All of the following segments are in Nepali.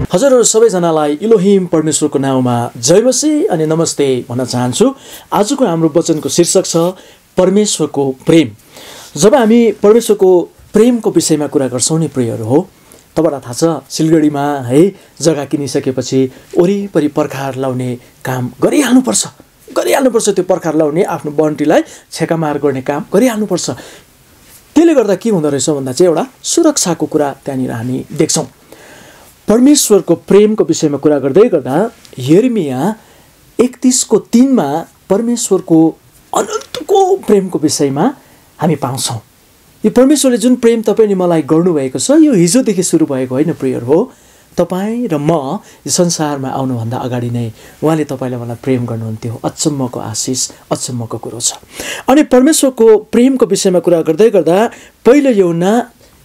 हजुरहरू सबैजनालाई इलोहिम परमेश्वरको नाउँमा जय मसीह अनि नमस्ते भन्न चाहन्छु। आजको हाम्रो वचनको शीर्षक छ परमेश्वरको प्रेम। जब हामी परमेश्वरको प्रेमको विषयमा कुरा गर्छौँ नि प्रियहरू हो, तपाईँलाई थाहा छ सिलगढीमा है जग्गा किनिसकेपछि वरिपरि पर्खार लाउने काम गरिहाल्नुपर्छ। त्यो पर्खार लाउने आफ्नो बन्टीलाई छेकामार गर्ने काम गरिहाल्नुपर्छ। त्यसले गर्दा के हुँदो रहेछ भन्दा चाहिँ एउटा सुरक्षाको कुरा त्यहाँनिर हामी देख्छौँ। परमेश्वरको प्रेमको विषयमा कुरा गर्दै गर्दा यिर्मिया 31:3 परमेश्वरको अनन्तको प्रेमको विषयमा हामी पाउँछौँ। यो परमेश्वरले जुन प्रेम तपाईँ अनि मलाई गर्नुभएको छ यो हिजोदेखि सुरु भएको होइन प्रियर हो। तपाईँ र म यो संसारमा आउनुभन्दा अगाडि नै उहाँले तपाईँलाई मलाई प्रेम गर्नुहुन्थ्यो। अचम्मको आशिष, अचम्मको कुरो छ। अनि परमेश्वरको प्रेमको विषयमा कुरा गर्दै गर्दा पहिलो यूहन्ना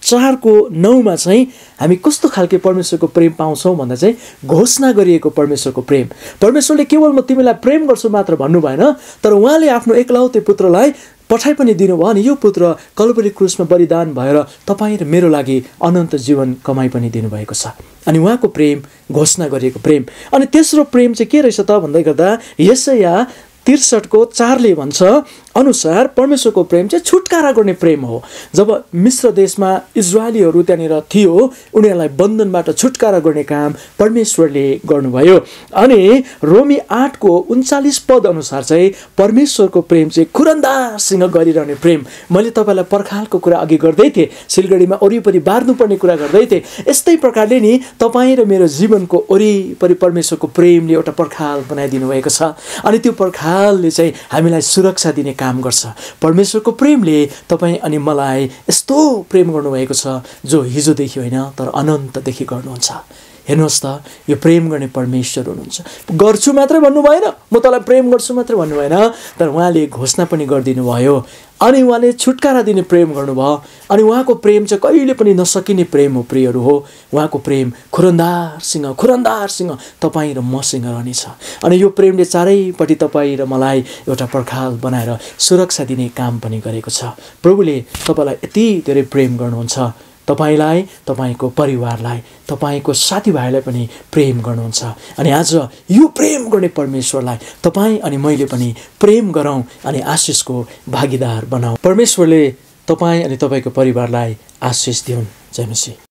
4:9 चाहिँ हामी कस्तो खालके परमेश्वरको प्रेम पाउँछौँ भन्दा चाहिँ घोषणा गरिएको परमेश्वरको प्रेम। परमेश्वरले केवल म तिमीलाई प्रेम गर्छु मात्र भन्नु भएन, तर उहाँले आफ्नो एकलौते पुत्रलाई पठाइ पनि दिनुभयो अनि यो पुत्र कल्वरी क्रुसमा बलिदान भएर तपाईँ र मेरो लागि अनन्त जीवन कमाइ पनि दिनुभएको छ। अनि उहाँको प्रेम घोषणा गरिएको प्रेम। अनि तेस्रो प्रेम चाहिँ के रहेछ त भन्दै गर्दा यशाया 63:4 भन्छ अनुसार परमेश्वरको प्रेम चाहिँ छुटकारा गर्ने प्रेम हो। जब मिस्र देशमा इजरायलीहरू त्यहाँनिर थियो, उनीहरूलाई बन्धनबाट छुटकारा गर्ने काम परमेश्वरले गर्नुभयो। अनि रोमी 8:39 अनुसार चाहिँ परमेश्वरको प्रेम चाहिँ खुरन्दारसँग गरिरहने प्रेम। मैले तपाईँलाई पर्खालको कुरा अघि गर्दै थिएँ, सिलगढीमा वरिपरि बार्नुपर्ने कुरा गर्दै थिएँ। यस्तै प्रकारले नि तपाईँ र मेरो जीवनको वरिपरि परमेश्वरको प्रेमले एउटा पर्खाल बनाइदिनु भएको छ। अनि त्यो पर्खालले चाहिँ हामीलाई सुरक्षा दिने काम गर्छ। परमेश्वरको प्रेमले तपाईँ अनि मलाई यस्तो प्रेम गर्नुभएको छ जो हिजोदेखि होइन तर अनन्तदेखि गर्नुहुन्छ। हेर्नुहोस् त, यो प्रेम गर्ने परमेश्वर हुनुहुन्छ। गर्छु मात्रै भन्नु भएन, म तँलाई प्रेम गर्छु मात्रै भन्नु भएन, तर उहाँले घोषणा पनि गरिदिनु भयो। अनि उहाँले छुटकारा दिने प्रेम गर्नुभयो। अनि उहाँको प्रेम चाहिँ कहिले पनि नसकिने प्रेम हो प्रियहरू हो। उहाँको प्रेम खुरन्दारसँग तपाईँ र मसँग रहनेछ। अनि यो प्रेमले चारैपट्टि तपाईँ र मलाई एउटा पर्खाल बनाएर सुरक्षा दिने काम पनि गरेको छ। प्रभुले तपाईँलाई यति धेरै प्रेम गर्नुहुन्छ, तपाईँलाई, तपाईँको परिवारलाई, तपाईँको साथीभाइलाई पनि प्रेम गर्नुहुन्छ। अनि आज यो प्रेम गर्ने परमेश्वरलाई तपाईँ अनि मैले पनि प्रेम गरौँ अनि आशिषको भागीदार बनाऊ। परमेश्वरले तपाईँ अनि तपाईँको परिवारलाई आशिष दिउन्। जय मसीह।